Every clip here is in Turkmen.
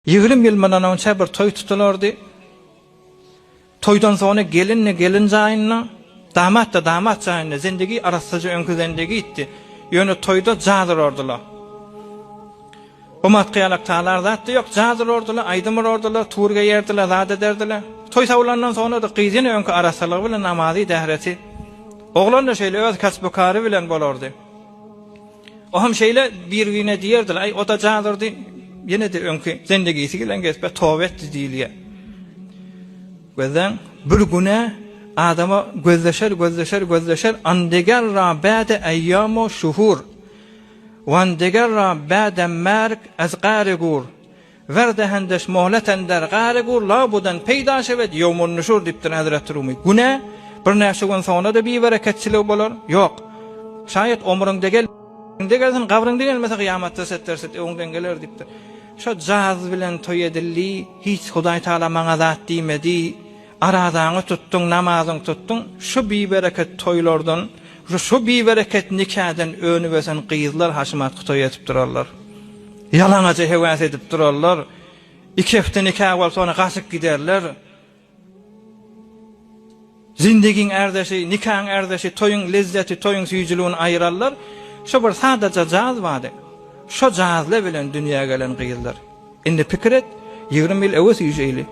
20 yıl bundan önce bir toy tutulurdu. Toydan sonra gelinle gelin zayınla, damat da damat zayınla zindagi arasıcı önkü zindagi itti. Yönü toyda cadır ordular. O matkıyalak tağlar da yok, cadır ordular, aydımır ordular, tuğurga yerdiler, zat ederdiler. Toy savulandan sonra da kıyzini önkü arasalığı bile namazı dehreti. Oğlan da şeyle öz kasbukari bilen bolordu. O hem şeyle bir güne diyerdiler, ay o da cadırdı. Yine de önkü zindagisi gilen geçpe tövbe diliye. Gözden bir güne adama gözleşer andegerra ba'de ayyamu şuhur ve andegerra ba'de merk azqarigur verde hendeş mohleten der qarigur la budan peyda şevet yevmun nuşur diptir Hazreti Rumi. Güne bir näçe gün sonra da bir bereketçilik bolar. Yok. Şayet omurunda gelsin qabrında gelmese kıyamatda setterset öňden geler dipdir. Şu caz bilen toy edilli, hiç Hudaý Taala maňa zat diýmedi. Aradaňy tutdun, namazyň tutdun, şu bir bereket toylardan, şu bir bereket nikahdan önübesen gyzlar haşymat toy etip durarlar. Yalanaca hewes edip durarlar. 2 hafta nikah bolup sonra gaşyk giderler. Zindigiň erdeşi, nikahyň erdeşi, toyuň lezzeti, toyuň süýjülügini aýyrarlar. Şu bir sadaca caz wady. Şu cazla bilen dünýäge gelen gyzlar. Indi pikir et, 20 ýyl ewes ýüjeyli.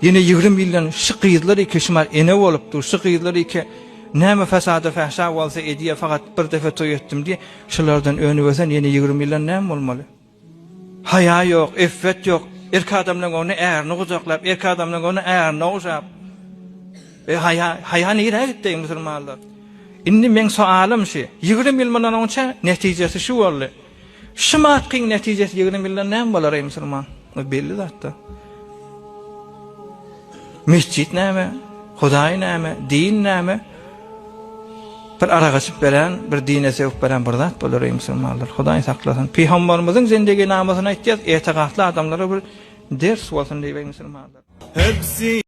Yine 20 yıldan şu kıyızlar iki şımar ene olupdur. Şu kıyızlar iki näme fesada fahşa bolsa ediye fakat bir defa toy ettim diye şulardan önü versen yine 20 yıldan näme bolmaly? Haya yok, iffet yok. Erkek adamdan onu eğerini kucaklap, erkek adamdan onu eğerini uşap. Haya nire gitti musulmanlar. Indi men sualım şey, 20 yıl bundan önce neticesi şu oldu. Şımatkin neticesi 20 yıldan näme bolar ey musulman? Belli zaten. Mescid näme, Hudaý näme, din näme? Bir ara gaçyp beren, bir dine sevip beren bir zat bolar ey musulmanlar. Hudaý saklasın. Peýgamberimizin zindigi namasyna aýtýar, etiqatly adamlara bir ders bolsun diýip ey musulmanlar. Hepsi